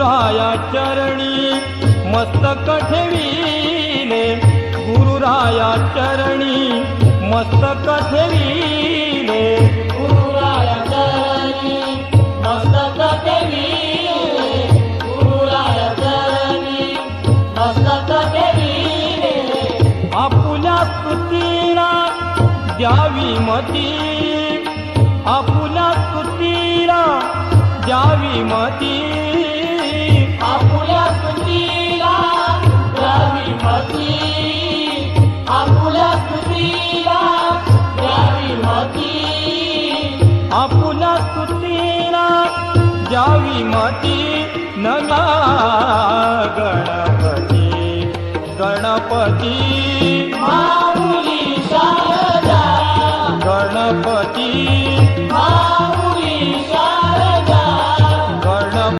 गुरुराया चरणी मस्तक ठेविले, गुरुराया चरणी मस्तक ठेविले, गुरुराया चरणी मस्तक ठेविले, गुरुराया चरणी मस्तक ठेविले. आपुल्या स्तुतीला द्यावी मती, आपुल्या स्तुतीला द्यावी मती, आपुल्या स्तुतीला द्यावी मती, आपुल्या स्तुतीला द्यावी मती, आपुल्या स्तुतीला द्यावी मती. नगा गणपती गणपती माऊली शारदा गणपती